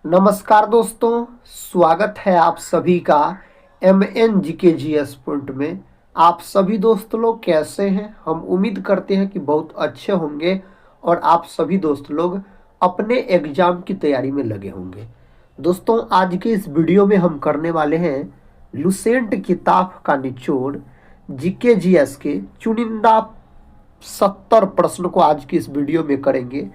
नमस्कार दोस्तों, स्वागत है आप सभी का MNGKGS पॉइंट में। आप सभी दोस्त लोग कैसे हैं? हम उम्मीद करते हैं कि बहुत अच्छे होंगे और आप सभी दोस्त लोग अपने एग्जाम की तैयारी में लगे होंगे। दोस्तों, आज के इस वीडियो में हम करने वाले हैं लुसेंट किताब का निचोड़ GKGS के चुनिंदा 70 प्रश्न को आज की इस वीडियो में करेंगे।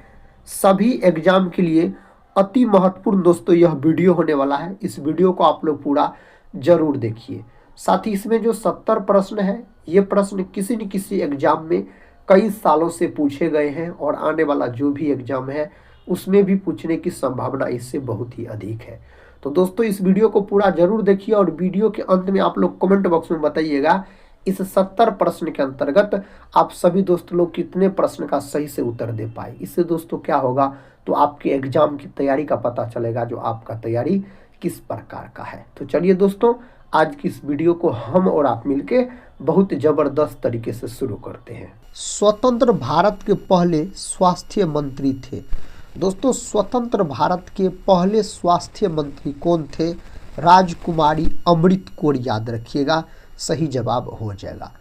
सभी एग्जाम के लिए अति महत्वपूर्ण दोस्तों यह वीडियो होने वाला है। इस वीडियो को आप लोग पूरा जरूर देखिए। साथ ही इसमें जो 70 प्रश्न है, ये प्रश्न किसी न किसी एग्जाम में कई सालों से पूछे गए हैं और आने वाला जो भी एग्जाम है उसमें भी पूछने की संभावना इससे बहुत ही अधिक है। तो दोस्तों, इस वीडियो को पूरा जरूर देखिए और वीडियो के अंत में आप लोग कमेंट बॉक्स में बताइएगा इस 70 प्रश्न के अंतर्गत आप सभी दोस्त लोग कितने प्रश्न का सही से उत्तर दे पाए। इससे दोस्तों क्या होगा, तो आपके एग्जाम की तैयारी का पता चलेगा, जो आपका तैयारी किस प्रकार का है। तो चलिए दोस्तों, आज की इस वीडियो को हम और आप मिलके बहुत जबरदस्त तरीके से शुरू करते हैं। स्वतंत्र भारत के पहले स्वास्थ्य मंत्री थे। दोस्तों, स्वतंत्र भारत के पहले स्वास्थ्य मंत्री कौन थे? राजकुमारी अमृत कौर, याद रखिएगा, सही जवाब हो जाएगा।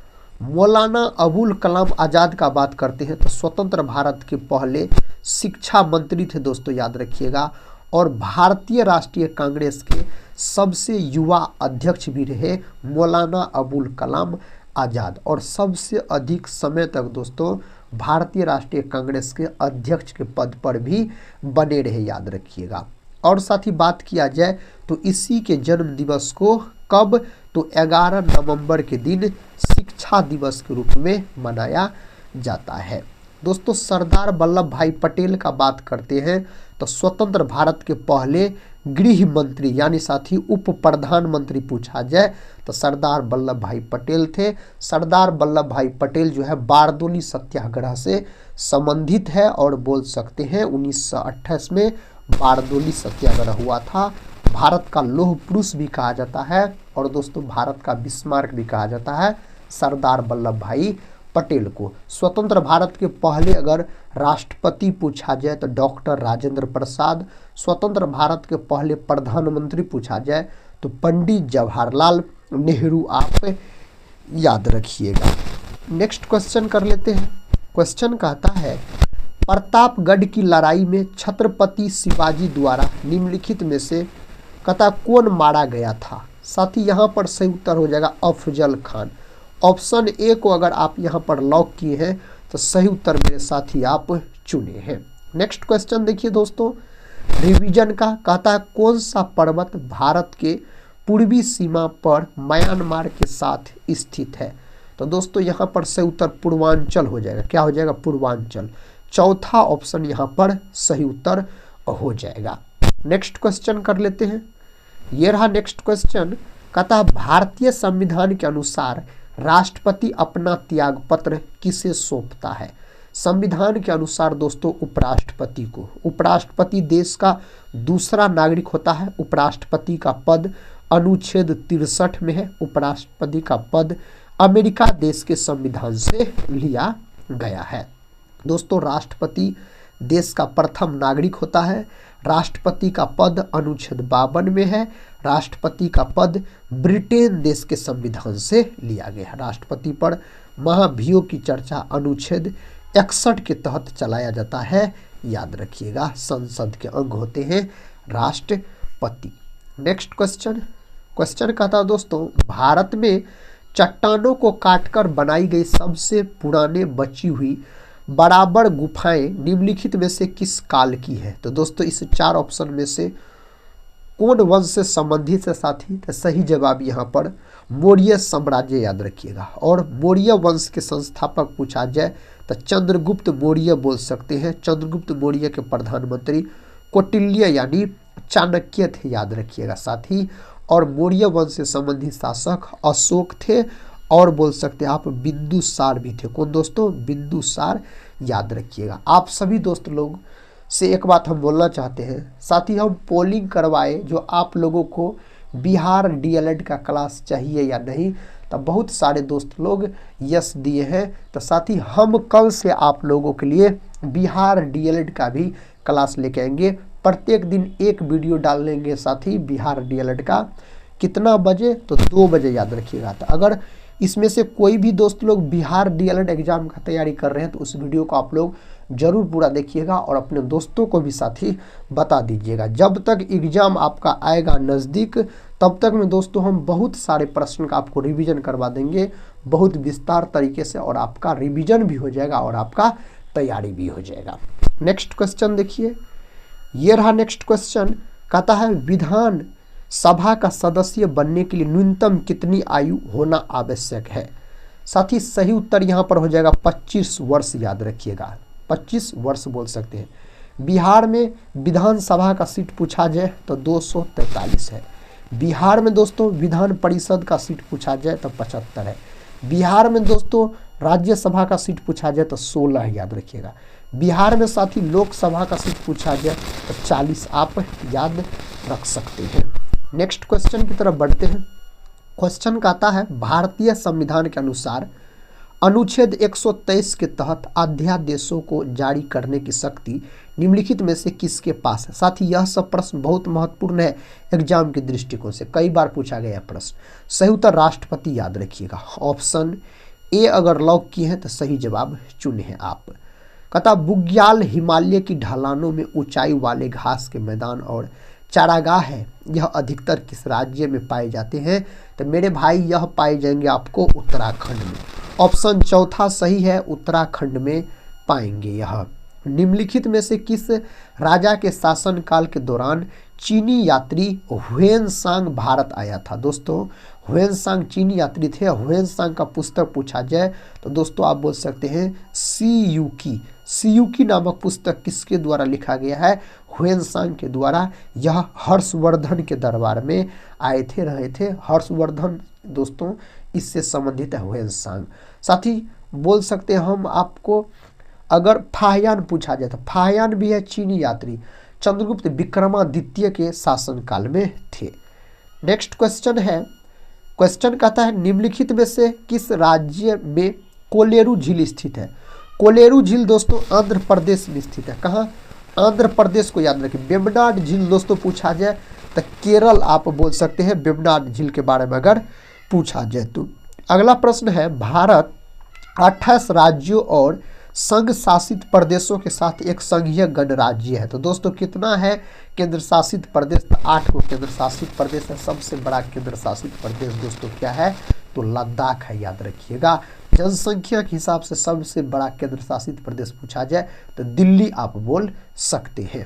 मौलाना अबुल कलाम आज़ाद का बात करते हैं तो स्वतंत्र भारत के पहले शिक्षा मंत्री थे दोस्तों, याद रखिएगा। और भारतीय राष्ट्रीय कांग्रेस के सबसे युवा अध्यक्ष भी रहे मौलाना अबुल कलाम आज़ाद, और सबसे अधिक समय तक दोस्तों भारतीय राष्ट्रीय कांग्रेस के अध्यक्ष के पद पर भी बने रहे, याद रखिएगा। और साथ ही बात किया जाए तो इसी के जन्म दिवस को कब, तो 11 नवंबर के दिन शिक्षा दिवस के रूप में मनाया जाता है। दोस्तों, सरदार वल्लभ भाई पटेल का बात करते हैं तो स्वतंत्र भारत के पहले गृह मंत्री यानी साथ ही उप प्रधानमंत्री पूछा जाए तो सरदार वल्लभ भाई पटेल थे। सरदार वल्लभ भाई पटेल जो है बारदोली सत्याग्रह से संबंधित है और बोल सकते हैं 1928 में बारदोली सत्याग्रह हुआ था। भारत का लौह पुरुष भी कहा जाता है और दोस्तों भारत का बिस्मार्क भी कहा जाता है सरदार वल्लभ भाई पटेल को। स्वतंत्र भारत के पहले अगर राष्ट्रपति पूछा जाए तो डॉक्टर राजेंद्र प्रसाद। स्वतंत्र भारत के पहले प्रधानमंत्री पूछा जाए तो पंडित जवाहरलाल नेहरू, आप याद रखिएगा। नेक्स्ट क्वेश्चन कर लेते हैं। क्वेश्चन कहता है, प्रतापगढ़ की लड़ाई में छत्रपति शिवाजी द्वारा निम्नलिखित में से कथा कौन मारा गया था? साथ ही यहाँ पर सही उत्तर हो जाएगा अफजल खान। ऑप्शन ए को अगर आप यहाँ पर लॉक किए हैं तो सही उत्तर मेरे साथ ही आप चुने हैं। नेक्स्ट क्वेश्चन देखिए दोस्तों, रिवीजन का कहता है कौन सा पर्वत भारत के पूर्वी सीमा पर म्यांमार के साथ स्थित है? तो दोस्तों यहाँ पर सही उत्तर पूर्वांचल हो जाएगा। क्या हो जाएगा? पूर्वांचल। चौथा ऑप्शन यहाँ पर सही उत्तर हो जाएगा। नेक्स्ट क्वेश्चन कर लेते हैं। ये रहा नेक्स्ट क्वेश्चन, कहता भारतीय संविधान के अनुसार राष्ट्रपति अपना त्याग पत्र किसे सौंपता है? संविधान के अनुसार दोस्तों उपराष्ट्रपति को। उपराष्ट्रपति देश का दूसरा नागरिक होता है। उपराष्ट्रपति का पद अनुच्छेद 63 में है। उपराष्ट्रपति का पद अमेरिका देश के संविधान से लिया गया है। दोस्तों, राष्ट्रपति देश का प्रथम नागरिक होता है। राष्ट्रपति का पद अनुच्छेद 52 में है। राष्ट्रपति का पद ब्रिटेन देश के संविधान से लिया गया है। राष्ट्रपति पर महाभियोग की चर्चा अनुच्छेद 61 के तहत चलाया जाता है, याद रखिएगा। संसद के अंग होते हैं राष्ट्रपति। नेक्स्ट क्वेश्चन कहता है दोस्तों, भारत में चट्टानों को काटकर बनाई गई सबसे पुराने बची हुई बराबर गुफाएं निम्नलिखित में से किस काल की है? तो दोस्तों इस 4 ऑप्शन में से कौन वंश से संबंधित है साथी? तो सही जवाब यहाँ पर मौर्य साम्राज्य, याद रखिएगा। और मौर्य वंश के संस्थापक पूछा जाए तो चंद्रगुप्त मौर्य बोल सकते हैं। चंद्रगुप्त मौर्य के प्रधानमंत्री कौटिल्य यानी चाणक्य थे, याद रखिएगा साथ ही। और मौर्य वंश से संबंधित शासक अशोक थे और बोल सकते हैं आप बिंदुसार भी थे। कौन दोस्तों? बिंदुसार, याद रखिएगा। आप सभी दोस्त लोग से एक बात हम बोलना चाहते हैं, साथ ही हम पोलिंग करवाए जो आप लोगों को बिहार डीएलएड का क्लास चाहिए या नहीं, तो बहुत सारे दोस्त लोग यस दिए हैं। तो साथ ही हम कल से आप लोगों के लिए बिहार डीएलएड का भी क्लास लेके आएंगे प्रत्येक दिन एक वीडियो डाल लेंगे साथी बिहार डीएलएड का। कितना बजे? तो 2 बजे याद रखिएगा। तो अगर इसमें से कोई भी दोस्त लोग बिहार डीएलएड एग्जाम का तैयारी कर रहे हैं तो उस वीडियो को आप लोग जरूर पूरा देखिएगा और अपने दोस्तों को भी साथी बता दीजिएगा। जब तक एग्जाम आपका आएगा नज़दीक तब तक में दोस्तों हम बहुत सारे प्रश्न का आपको रिवीजन करवा देंगे बहुत विस्तार तरीके से, और आपका रिवीजन भी हो जाएगा और आपका तैयारी भी हो जाएगा। नेक्स्ट क्वेश्चन देखिए, ये रहा नेक्स्ट क्वेश्चन। कहता है विधान सभा का सदस्य बनने के लिए न्यूनतम कितनी आयु होना आवश्यक है? साथ ही सही उत्तर यहाँ पर हो जाएगा 25 वर्ष, याद रखिएगा 25 वर्ष बोल सकते हैं। बिहार में विधानसभा का सीट पूछा जाए तो 243 है। बिहार में दोस्तों विधान परिषद का सीट पूछा जाए तो 75 है। बिहार में दोस्तों राज्यसभा का सीट पूछा जाए तो 16 है, याद रखिएगा। बिहार में साथी लोकसभा का सीट पूछा जाए तो 40 आप याद रख सकते हैं। नेक्स्ट क्वेश्चन की तरफ बढ़ते हैं। क्वेश्चन कहता है भारतीय संविधान के अनुसार अनुच्छेद 123 के तहत अध्यादेशों को जारी करने की शक्ति निम्नलिखित में से किसके पास है? साथ ही यह सब प्रश्न बहुत महत्वपूर्ण है एग्जाम के दृष्टिकोण से, कई बार पूछा गया प्रश्न। सही उत्तर राष्ट्रपति, याद रखिएगा। ऑप्शन ए अगर लॉक किए हैं तो सही जवाब चुने हैं आप। कहता बुग्याल हिमालय की ढलानों में ऊंचाई वाले घास के मैदान और चारागाह है, यह अधिकतर किस राज्य में पाए जाते हैं? तो मेरे भाई यह पाए जाएंगे आपको उत्तराखंड में। ऑप्शन चौथा सही है, उत्तराखंड में पाएंगे यह। निम्नलिखित में से किस राजा के शासनकाल के दौरान चीनी यात्री ह्वेनसांग भारत आया था? दोस्तों ह्वेनसांग चीनी यात्री थे। ह्वेनसांग का पुस्तक पूछा जाए तो दोस्तों आप बोल सकते हैं सीयूकी नामक पुस्तक किसके द्वारा लिखा गया है? ह्वेनसांग के द्वारा। यह हर्षवर्धन के दरबार में आए थे, रहे थे। हर्षवर्धन दोस्तों इससे संबंधित है ह्वेनसांग। साथ ही बोल सकते हैं हम आपको, अगर फाहयान पूछा जाए तो फाहयान भी है चीनी यात्री, चंद्रगुप्त विक्रमादित्य के शासनकाल में थे। नेक्स्ट क्वेश्चन है, क्वेश्चन कहता है निम्नलिखित में से किस राज्य में कोलेरू झील स्थित है? कोलेरू झील दोस्तों आंध्र प्रदेश में स्थित है। कहाँ? आंध्र प्रदेश को याद रखें। वेम्बनाड झील दोस्तों पूछा जाए तो केरल आप बोल सकते हैं वेम्बनाड झील के बारे में अगर पूछा जाए तो। अगला प्रश्न है, भारत 28 राज्यों और संघ शासित प्रदेशों के साथ एक संघीय गणराज्य है। तो दोस्तों कितना है केंद्र शासित प्रदेश? तो 8 को केंद्र शासित प्रदेश है। सबसे बड़ा केंद्र शासित प्रदेश दोस्तों क्या है? तो लद्दाख है, याद रखिएगा। जनसंख्या के हिसाब से सबसे बड़ा केंद्र शासित प्रदेश पूछा जाए तो दिल्ली आप बोल सकते हैं।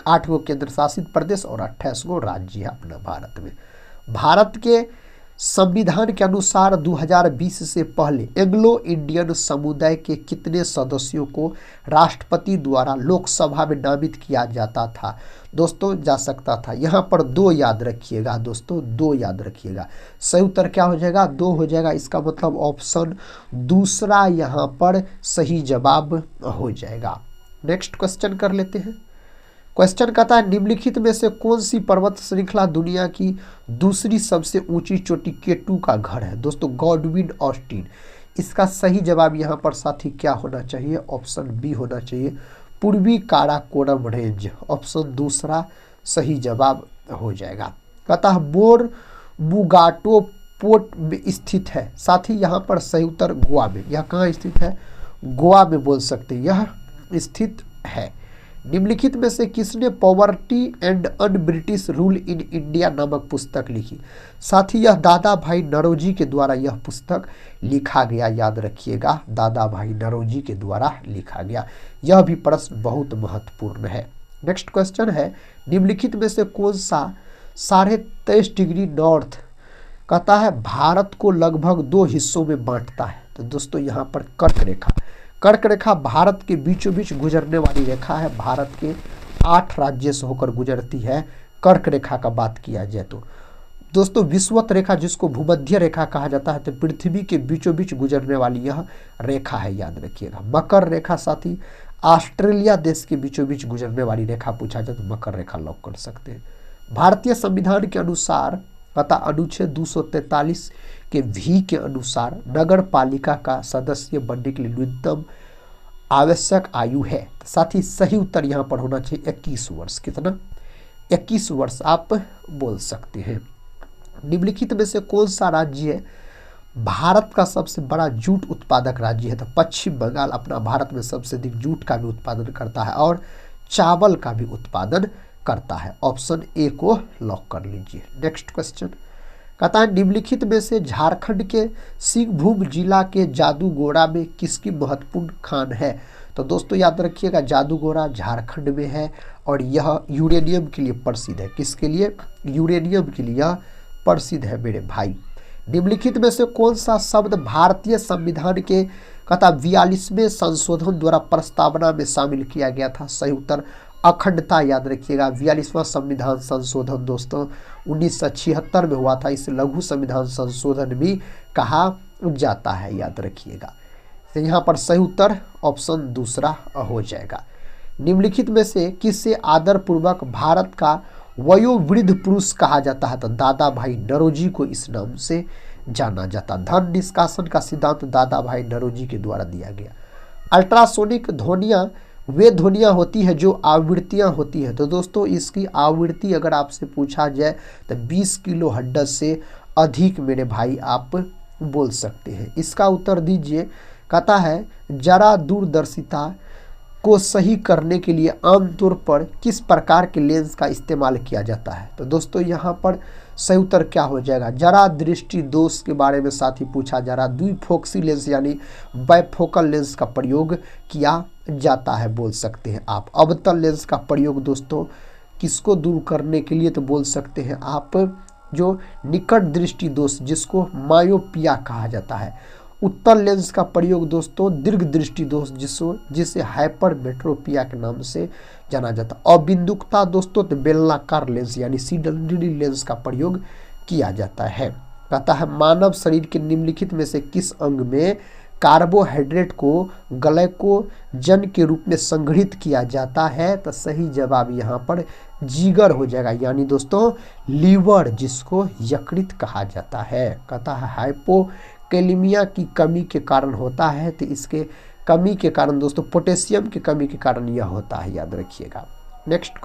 8 को केंद्र शासित प्रदेश और 28 को राज्य है अपना भारत में। भारत के संविधान के अनुसार 2020 से पहले एंग्लो इंडियन समुदाय के कितने सदस्यों को राष्ट्रपति द्वारा लोकसभा में नामित किया जाता था? दोस्तों जा सकता था। यहाँ पर 2 याद रखिएगा दोस्तों, 2 याद रखिएगा। सही उत्तर क्या हो जाएगा? 2 हो जाएगा। इसका मतलब ऑप्शन दूसरा यहाँ पर सही जवाब हो जाएगा। नेक्स्ट क्वेश्चन कर लेते हैं। क्वेश्चन कहता है निम्नलिखित में से कौन सी पर्वत श्रृंखला दुनिया की दूसरी सबसे ऊंची चोटी K2 का घर है? दोस्तों गॉडविन ऑस्टिन। इसका सही जवाब यहाँ पर साथी क्या होना चाहिए? ऑप्शन बी होना चाहिए, पूर्वी काराकोरम रेंज। ऑप्शन दूसरा सही जवाब हो जाएगा। कहता है बोर बुगाटो पोर्ट में स्थित है। साथ ही यहाँ पर सही उत्तर गोवा में। यह कहाँ स्थित है? गोवा में बोल सकते हैं यह स्थित है। निम्नलिखित में से किसने poverty and un British rule in India नामक पुस्तक लिखी? साथ ही यह दादा भाई नौरोजी के द्वारा यह पुस्तक लिखा गया, याद रखिएगा। दादा भाई नौरोजी के द्वारा लिखा गया। यह भी प्रश्न बहुत महत्वपूर्ण है। नेक्स्ट क्वेश्चन है निम्नलिखित में से कौन सा 23.5 डिग्री नॉर्थ कहता है भारत को लगभग 2 हिस्सों में बांटता है? तो दोस्तों यहाँ पर कर्क रेखा। कर्क रेखा भारत के बीचों बीच गुजरने वाली रेखा है। भारत के 8 राज्य से होकर गुजरती है। कर्क रेखा का बात किया जाए तो दोस्तों विषुवत रेखा जिसको भूमध्य रेखा कहा जाता है, तो पृथ्वी के बीचों बीच गुजरने वाली यह रेखा है, याद रखिएगा। मकर रेखा साथी ऑस्ट्रेलिया देश के बीचों बीच गुजरने वाली रेखा पूछा जाए तो मकर रेखा लॉक कर सकते हैं। भारतीय संविधान के अनुसार तथा अनुच्छेद 243 के भी के अनुसार नगर पालिका का सदस्य बनने के लिए न्यूनतम आवश्यक आयु है? साथ ही सही उत्तर यहाँ पर होना चाहिए 21 वर्ष। कितना? 21 वर्ष आप बोल सकते हैं। निम्नलिखित में से कौन सा राज्य भारत का सबसे बड़ा जूट उत्पादक राज्य है? तो पश्चिम बंगाल अपना भारत में सबसे अधिक जूट का भी उत्पादन करता है और चावल का भी उत्पादन करता है। ऑप्शन ए को लॉक कर लीजिए। नेक्स्ट क्वेश्चन कहता है निम्नलिखित में से झारखंड के सिंहभूम जिला के जादूगोड़ा में किसकी महत्वपूर्ण खान है? तो दोस्तों याद रखिएगा, जादूगोड़ा झारखंड में है और यह यूरेनियम के लिए प्रसिद्ध है। किसके लिए? यूरेनियम के लिए यह प्रसिद्ध है मेरे भाई। निम्नलिखित में से कौन सा शब्द भारतीय संविधान के 42वें संशोधन द्वारा प्रस्तावना में शामिल किया गया था? सही उत्तर अखंडता। याद रखिएगा, 42वां संविधान संशोधन दोस्तों 1976 में हुआ था। इसे लघु संविधान संशोधन भी कहा जाता है, याद रखिएगा। तो यहाँ पर सही उत्तर ऑप्शन दूसरा हो जाएगा। निम्नलिखित में से किससे आदरपूर्वक भारत का वयोवृद्ध पुरुष कहा जाता है? तो दादा भाई नौरोजी को इस नाम से जाना जाता। धन निष्कासन का सिद्धांत दादा भाई नौरोजी के द्वारा दिया गया। अल्ट्रासोनिक ध्वनियाँ वे ध्वनियाँ होती है जो आवृत्तियाँ होती है। तो दोस्तों इसकी आवृत्ति अगर आपसे पूछा जाए तो 20 किलो हर्ट्ज से अधिक मेरे भाई आप बोल सकते हैं। इसका उत्तर दीजिए। कहता है जरा दूरदर्शिता को सही करने के लिए आमतौर पर किस प्रकार के लेंस का इस्तेमाल किया जाता है? तो दोस्तों यहाँ पर सही उत्तर क्या हो जाएगा? जरा दृष्टि दोष के बारे में साथ ही पूछा जा रहा। द्विफोक्सी लेंस यानी बाइफोकल लेंस का प्रयोग किया जाता है बोल सकते हैं आप। अवतल लेंस का प्रयोग दोस्तों किसको दूर करने के लिए? तो बोल सकते हैं आप जो निकट दृष्टि दोष जिसको मायोपिया कहा जाता है। उत्तल लेंस का प्रयोग दोस्तों दीर्घ दृष्टि दोष जिसे हाइपरमेट्रोपिया के नाम से जाना जाता है। अबिंदुकता दोस्तों तो बेलनाकार लेंस यानी सिलेंडरी लेंस का प्रयोग किया जाता है। कहता है मानव शरीर के निम्नलिखित में से किस अंग में कार्बोहाइड्रेट को ग्लाइकोजन के रूप में संग्रहित किया जाता है? तो सही जवाब यहाँ पर जिगर हो जाएगा, यानी दोस्तों लीवर जिसको यकृत कहा जाता है। कहता है हाइपोकैलेमिया की कमी के कारण होता है। तो इसके कमी के कारण दोस्तों पोटेशियम की कमी के कारण यह होता है, याद रखिएगा। नेक्स्ट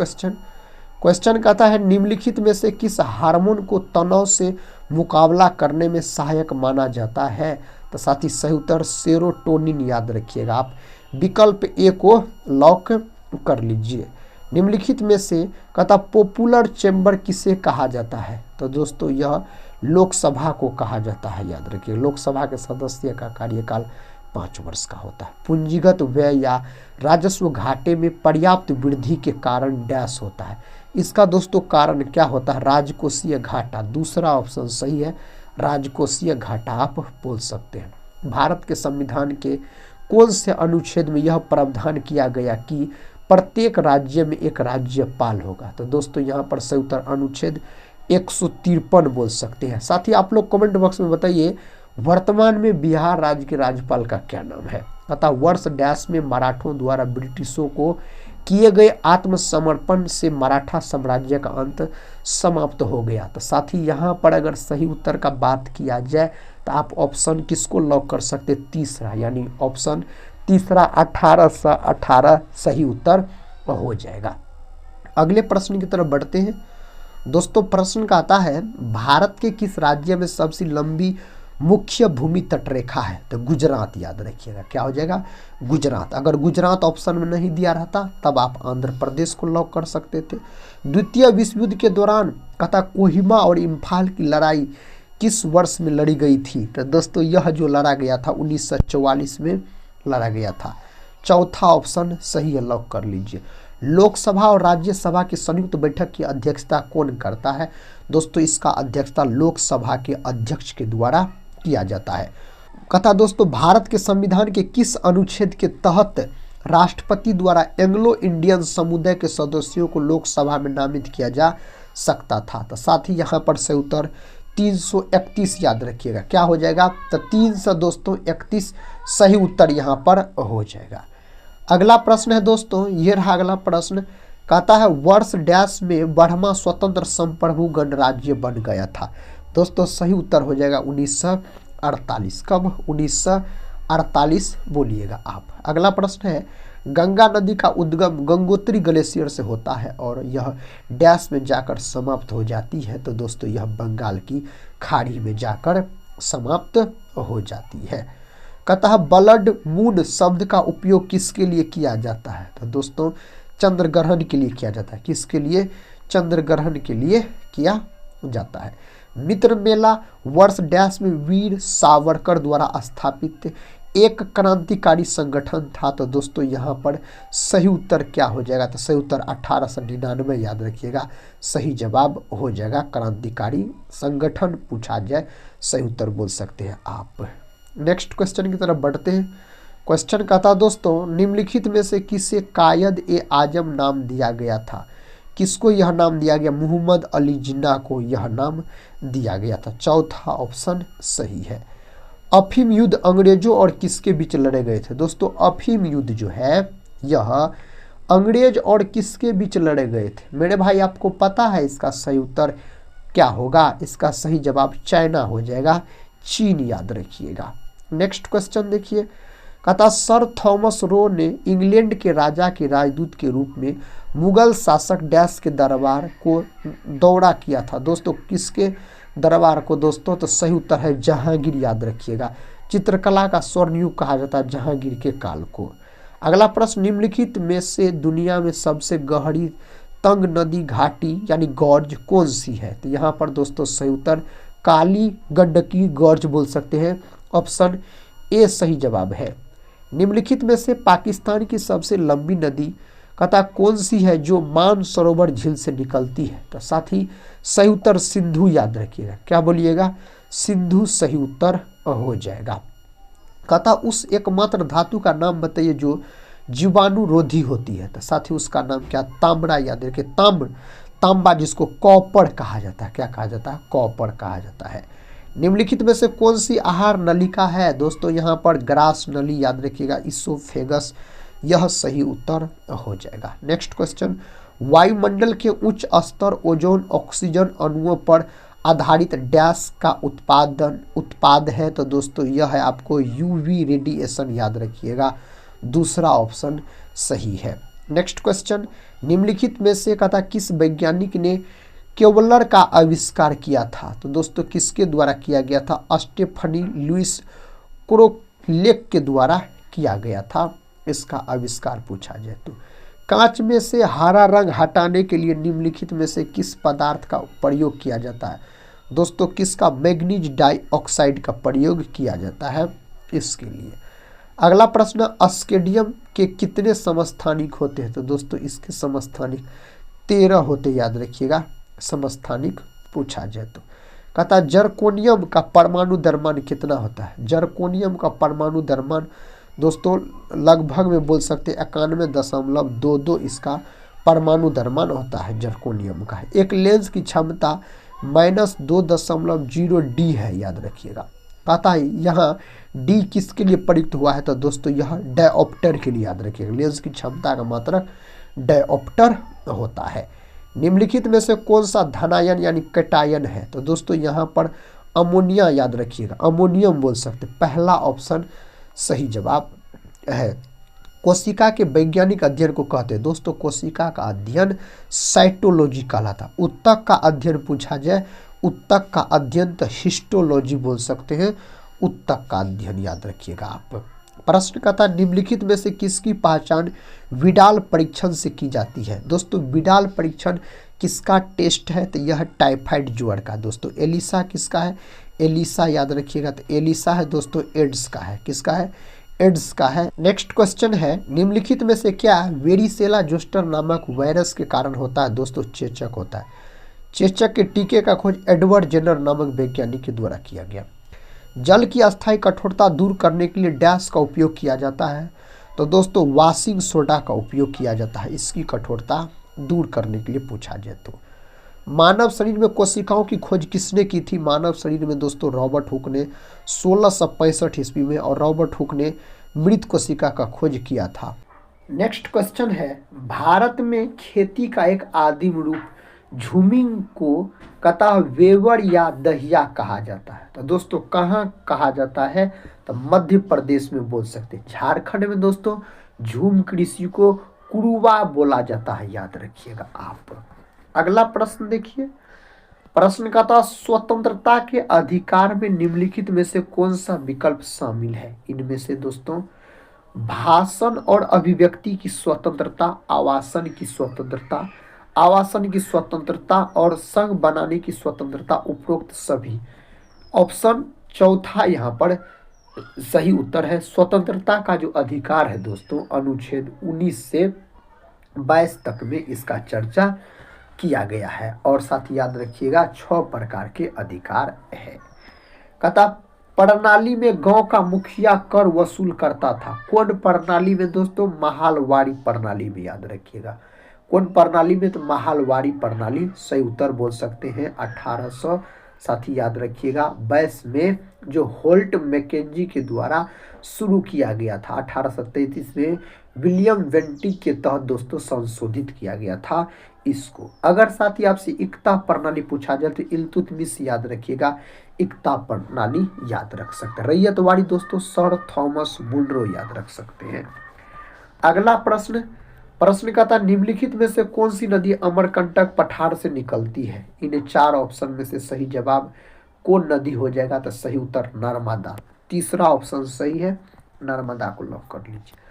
क्वेश्चन कहता है निम्नलिखित में से किस हार्मोन को तनाव से मुकाबला करने में सहायक माना जाता है? तो साथ ही सही उत्तर सेरोटोनिन, याद रखिएगा आप। विकल्प ए को लॉक कर लीजिए। निम्नलिखित में से कहता पॉपुलर चैम्बर किसे कहा जाता है? तो दोस्तों यह लोकसभा को कहा जाता है, याद रखिए। लोकसभा के सदस्य का कार्यकाल 5 वर्ष का होता है। पूंजीगत व्यय या राजस्व घाटे में पर्याप्त वृद्धि के कारण डैश होता है। इसका दोस्तों कारण क्या होता है? राजकोषीय घाटा। दूसरा ऑप्शन सही है, राजकोषीय घाटा आप बोल सकते हैं। भारत के संविधान के कौन से अनुच्छेद में यह प्रावधान किया गया कि प्रत्येक राज्य में एक राज्यपाल होगा? तो दोस्तों यहाँ पर सही उत्तर अनुच्छेद 153 बोल सकते हैं। साथ ही आप लोग कमेंट बॉक्स में बताइए वर्तमान में बिहार राज्य के राज्यपाल का क्या नाम है? अतः वर्ष डैश में मराठों द्वारा ब्रिटिशों को किए गए आत्मसमर्पण से मराठा साम्राज्य का अंत समाप्त हो गया। तो साथ ही यहाँ पर अगर सही उत्तर का बात किया जाए तो आप ऑप्शन किसको लॉक कर सकते? तीसरा, यानी ऑप्शन तीसरा 1818 सही उत्तर हो जाएगा। अगले प्रश्न की तरफ बढ़ते हैं दोस्तों। प्रश्न का आता है भारत के किस राज्य में सबसे लंबी मुख्य भूमि तटरेखा है? तो गुजरात, याद रखिएगा। क्या हो जाएगा? गुजरात। अगर गुजरात ऑप्शन में नहीं दिया रहता तब आप आंध्र प्रदेश को लॉक कर सकते थे। द्वितीय विश्व युद्ध के दौरान कहता कोहिमा और इम्फाल की लड़ाई किस वर्ष में लड़ी गई थी? तो दोस्तों यह जो लड़ा गया था 1944 में लड़ा गया था। चौथा ऑप्शन सही है, लॉक कर लीजिए। लोकसभा और राज्यसभा की संयुक्त बैठक की अध्यक्षता कौन करता है? दोस्तों इसका अध्यक्षता लोकसभा के अध्यक्ष के द्वारा किया जाता है। कथा दोस्तों भारत के संविधान के किस अनुच्छेद के तहत राष्ट्रपति द्वारा एंग्लो इंडियन समुदाय के सदस्यों को लोकसभा में नामित किया जा सकता था? तो साथ ही यहाँ पर से उत्तर 331 याद रखिएगा। क्या हो जाएगा? तो 331 सही उत्तर यहाँ पर हो जाएगा। अगला प्रश्न है दोस्तों, ये रहा अगला प्रश्न। कहता है वर्ष डैश में बर्मा स्वतंत्र संप्रभु गणराज्य बन गया था? दोस्तों सही उत्तर हो जाएगा 1948। कब? 48 बोलिएगा आप। अगला प्रश्न है, गंगा नदी का उद्गम गंगोत्री ग्लेशियर से होता है और यह डैश में जाकर समाप्त हो जाती है। तो दोस्तों यह बंगाल की खाड़ी में जाकर समाप्त हो जाती है। कहता है ब्लड मून शब्द का उपयोग किसके लिए किया जाता है? तो दोस्तों चंद्र ग्रहण के लिए किया जाता है। किसके लिए? चंद्र ग्रहण के लिए किया जाता है। मित्र मेला वर्ष डैश में वीर सावरकर द्वारा स्थापित एक क्रांतिकारी संगठन था। तो दोस्तों यहाँ पर सही उत्तर क्या हो जाएगा? तो सही उत्तर 1899 याद रखिएगा, सही जवाब हो जाएगा। क्रांतिकारी संगठन पूछा जाए सही उत्तर बोल सकते हैं आप। नेक्स्ट क्वेश्चन की तरफ बढ़ते हैं। क्वेश्चन कहता दोस्तों, निम्नलिखित में से किसे कायद ए आजम नाम दिया गया था? किसको यह नाम दिया गया? मोहम्मद अली जिन्ना को यह नाम दिया गया था। चौथा ऑप्शन सही है। अफीम युद्ध अंग्रेजों और किसके बीच लड़े गए थे? दोस्तों अफीम युद्ध जो है यह अंग्रेज और किसके बीच लड़े गए थे? मेरे भाई आपको पता है इसका सही उत्तर क्या होगा? इसका सही जवाब चाइना हो जाएगा, चीन याद रखिएगा। नेक्स्ट क्वेश्चन देखिए, कहता सर थॉमस रो ने इंग्लैंड के राजा के राजदूत के रूप में मुगल शासक डैश के दरबार को दौरा किया था। दोस्तों किसके दरबार को? दोस्तों तो सही उत्तर है जहांगीर याद रखिएगा। चित्रकला का स्वर्ण युग कहा जाता है जहांगीर के काल को। अगला प्रश्न, निम्नलिखित में से दुनिया में सबसे गहरी तंग नदी घाटी यानी गॉर्ज कौन सी है? तो यहाँ पर दोस्तों सही उत्तर काली गंडकी गॉर्ज बोल सकते हैं। ऑप्शन ए सही जवाब है। निम्नलिखित में से पाकिस्तान की सबसे लंबी नदी कहता कौन सी है जो मान सरोवर झील से निकलती है? तो साथ ही सही उत्तर सिंधु याद रखिएगा। क्या बोलिएगा? सिंधु सही उत्तर हो जाएगा। कहता उस एकमात्र धातु का नाम बताइए जो जीवाणुरोधी होती है। तो साथ ही उसका नाम क्या? तांबा याद रखिए। तांबा जिसको कॉपर कहा जाता है। क्या कहा जाता है? कॉपर कहा जाता है। निम्नलिखित में से कौन सी आहार नलिका है? दोस्तों यहाँ पर ग्रास नली याद रखिएगा, इसोफेगस यह सही उत्तर हो जाएगा। नेक्स्ट क्वेश्चन, वायुमंडल के उच्च स्तर ओजोन ऑक्सीजन अणुओं पर आधारित डैश का उत्पाद है। तो दोस्तों यह है आपको यूवी रेडिएशन याद रखिएगा, दूसरा ऑप्शन सही है। नेक्स्ट क्वेश्चन, निम्नलिखित में से कहता किस वैज्ञानिक ने केवलर का आविष्कार किया था? तो दोस्तों किसके द्वारा किया गया था? स्टेफनी लुइस क्रोलेक के द्वारा किया गया था इसका आविष्कार पूछा जाए तो। कांच में से हरा रंग हटाने के लिए निम्नलिखित में से किस पदार्थ का प्रयोग किया जाता है? दोस्तों किसका? मैग्नीज डाइऑक्साइड का प्रयोग किया जाता है इसके लिए। अगला प्रश्न, अस्केडियम के कितने समस्थानिक होते हैं? तो दोस्तों इसके समस्थानिक 13 होते याद रखिएगा, समस्थानिक पूछा जाए तो। कहता जर्कोनियम का परमाणु द्रव्यमान कितना होता है? जर्कोनियम का परमाणु द्रव्यमान दोस्तों लगभग में बोल सकते 91.22 इसका परमाणु द्रव्यमान होता है जर्कोनियम का। एक लेंस की क्षमता -2.0 डी है याद रखिएगा। कहता है यहाँ डी किसके लिए प्रयुक्त हुआ है? तो दोस्तों यह डायोप्टर के लिए याद रखिएगा। लेंस की क्षमता का मात्रक डायोप्टर होता है। निम्नलिखित में से कौन सा धनायन यानी कैटायन है? तो दोस्तों यहाँ पर अमोनिया याद रखिएगा, अमोनियम बोल सकते, पहला ऑप्शन सही जवाब है। कोशिका के वैज्ञानिक अध्ययन को कहते हैं? दोस्तों कोशिका का अध्ययन साइटोलॉजी कहलाता। उत्तक का अध्ययन पूछा जाए, उत्तक का अध्ययन तो हिस्टोलॉजी बोल सकते हैं, उत्तक का अध्ययन याद रखिएगा आप। प्रश्न कहता निम्नलिखित में से किसकी पहचान विडाल परीक्षण से की जाती है? दोस्तों विडाल परीक्षण किसका टेस्ट है? तो यह टाइफाइड ज्वर का। दोस्तों एलिसा किसका है? एलिसा याद रखिएगा, तो एलिसा है दोस्तों एड्स का है। किसका है? एड्स का है। नेक्स्ट क्वेश्चन है, निम्नलिखित में से क्या वेरिसेला जोस्टर नामक वायरस के कारण होता है? दोस्तों चेचक होता है। चेचक के टीके का खोज एडवर्ड जेनर नामक वैज्ञानिक के द्वारा किया गया। जल की अस्थायी कठोरता दूर करने के लिए डैश का उपयोग किया जाता है? तो दोस्तों वाशिंग सोडा का उपयोग किया जाता है इसकी कठोरता दूर करने के लिए पूछा जाए तो। मानव शरीर में कोशिकाओं की खोज किसने की थी? मानव शरीर में दोस्तों रॉबर्ट हुक ने 1665 ईस्वी में, और रॉबर्ट हुक ने मृत कोशिका का खोज किया था। नेक्स्ट क्वेश्चन है, भारत में खेती का एक आदिम रूप झूमिंग को कहता है वेवर या दहिया कहा जाता है। तो दोस्तों कहाँ कहा जाता है, तो मध्य प्रदेश में बोल सकते हैं। झारखंड में दोस्तों झूम कृषि को कुरुवा बोला जाता है, याद रखिएगा आप। अगला प्रश्न देखिए, प्रश्न का था स्वतंत्रता के अधिकार में निम्नलिखित में से कौन सा विकल्प शामिल है। इनमें से दोस्तों भाषण और अभिव्यक्ति की स्वतंत्रता, आवासन की स्वतंत्रता और संघ बनाने की स्वतंत्रता, उपरोक्त सभी। ऑप्शन चौथा यहाँ पर सही उत्तर है। स्वतंत्रता का जो अधिकार है दोस्तों, अनुच्छेद 19 से 22 तक में इसका चर्चा किया गया है। और साथ ही याद रखिएगा 6 प्रकार के अधिकार है। कहता प्रणाली में गांव का मुखिया कर वसूल करता था। कौन प्रणाली में दोस्तों, महालवाड़ी प्रणाली में, याद रखिएगा। कौन प्रणाली में, तो महालवाड़ी प्रणाली सही उत्तर बोल सकते हैं। 1800 साथ ही याद रखिएगा 22 में जो होल्ट मैकेंजी के द्वारा शुरू किया गया था। 1833 में विलियम वेंटिक के तहत दोस्तों संशोधित किया गया था इसको। अगर साथ ही आपसे इक्ता प्रणाली पूछा जाए तो इल्तुतमिश याद रखिएगा, इक्ता प्रणाली याद रख सकते हैं। रैयतवाड़ी दोस्तों सर थॉमस मुनरो याद रख सकते हैं। अगला प्रश्न का था निम्नलिखित में से कौन सी नदी अमरकंटक पठार से निकलती है। इन्हें 4 ऑप्शन में से सही जवाब कौन नदी हो जाएगा, तो सही उत्तर नर्मदा। तीसरा ऑप्शन सही है, नर्मदा को लॉक कर लीजिए।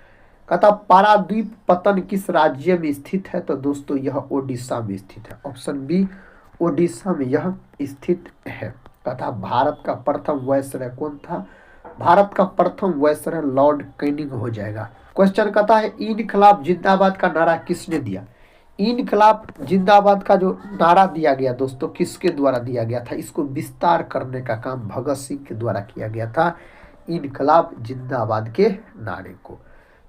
कहता पारादीप पतन किस राज्य में स्थित है, तो दोस्तों यह ओडिशा में स्थित है। ऑप्शन बी ओडिशा में यह स्थित है। कहता भारत का प्रथम वायसराय कौन था, भारत का प्रथम वायसराय लॉर्ड कैनिंग हो जाएगा। क्वेश्चन कहता है इनकलाब जिंदाबाद का नारा किसने दिया। इनकलाब जिंदाबाद का जो नारा दिया गया दोस्तों किसके द्वारा दिया गया था, इसको विस्तार करने का काम भगत सिंह के द्वारा किया गया था, इनकलाब जिंदाबाद के नारे को।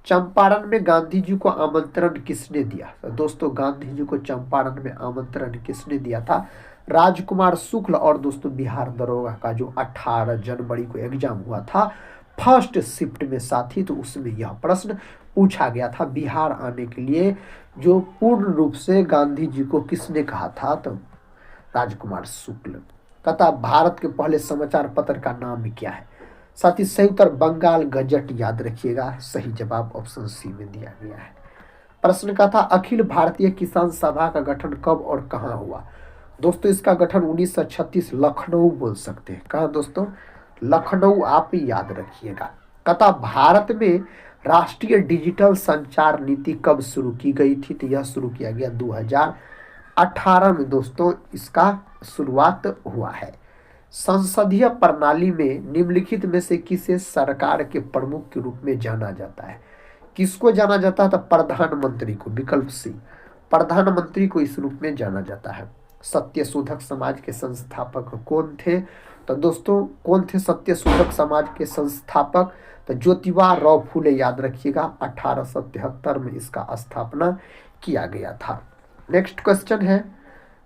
चंपारण में गांधी जी को आमंत्रण किसने दिया, तो दोस्तों गांधी जी को चंपारण में आमंत्रण किसने दिया था, राजकुमार शुक्ल। और दोस्तों बिहार दरोगा का जो 18 जनवरी को एग्जाम हुआ था फर्स्ट शिफ्ट में साथी, तो उसमें यह प्रश्न पूछा गया था बिहार आने के लिए जो पूर्ण रूप से गांधी जी को किसने कहा था, तो राजकुमार शुक्ल। कहता भारत के पहले समाचार पत्र का नाम क्या है, साथ ही सही उत्तर बंगाल गजट याद रखिएगा। सही जवाब ऑप्शन सी में दिया गया है। प्रश्न का था अखिल भारतीय किसान सभा का गठन कब और कहाँ हुआ। दोस्तों इसका गठन 1936 लखनऊ बोल सकते हैं। कहाँ दोस्तों, लखनऊ आप याद रखिएगा। कहता भारत में राष्ट्रीय डिजिटल संचार नीति कब शुरू की गई थी, तो यह शुरू किया गया 2018 में दोस्तों इसका शुरुआत हुआ है। संसदीय प्रणाली में निम्नलिखित में से किसे सरकार के प्रमुख के रूप में जाना जाता है, किसको जाना जाता है, तो प्रधानमंत्री को। विकल्प सी, प्रधानमंत्री को इस रूप में जाना जाता है। सत्यशोधक समाज के संस्थापक कौन थे, तो दोस्तों कौन थे सत्यशोधक समाज के संस्थापक, तो ज्योतिबा राव फूले याद रखिएगा। 1873 में इसका स्थापना किया गया था। नेक्स्ट क्वेश्चन है,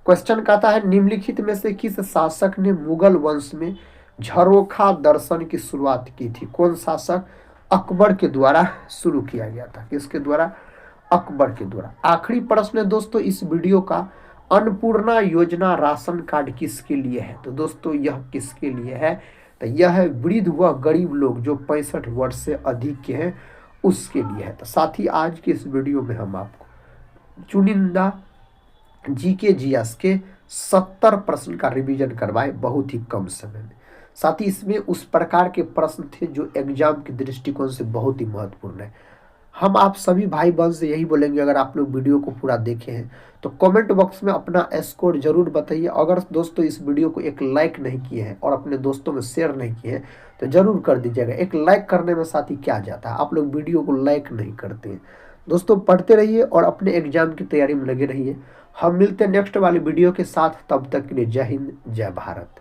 क्वेश्चन कहता है निम्नलिखित में से किस शासक ने मुगल वंश में झरोखा दर्शन की शुरुआत की थी। कौन शासक, अकबर के द्वारा शुरू किया गया था। किसके द्वारा, अकबर के द्वारा। आखिरी प्रश्न है दोस्तों इस वीडियो का, अन्नपूर्णा योजना राशन कार्ड किसके लिए है, तो दोस्तों यह किसके लिए है, तो यह है वृद्ध व गरीब लोग जो 65 वर्ष से अधिक के हैं उसके लिए है। तो साथ ही आज के इस वीडियो में हम आपको चुनिंदा जीके जीएस के 70 प्रश्न का रिवीजन करवाए बहुत ही कम समय में। साथ ही इसमें उस प्रकार के प्रश्न थे जो एग्जाम के दृष्टिकोण से बहुत ही महत्वपूर्ण है। हम आप सभी भाई बहन से यही बोलेंगे, अगर आप लोग वीडियो को पूरा देखे हैं तो कमेंट बॉक्स में अपना स्कोर जरूर बताइए। अगर दोस्तों इस वीडियो को एक लाइक नहीं किए हैं और अपने दोस्तों में शेयर नहीं किए हैं तो जरूर कर दीजिएगा। एक लाइक करने में साथ ही क्या जाता है, आप लोग वीडियो को लाइक नहीं करते हैं। दोस्तों पढ़ते रहिए और अपने एग्जाम की तैयारी में लगे रहिए। हम मिलते हैं नेक्स्ट वाली वीडियो के साथ, तब तक के लिए जय हिंद जय भारत।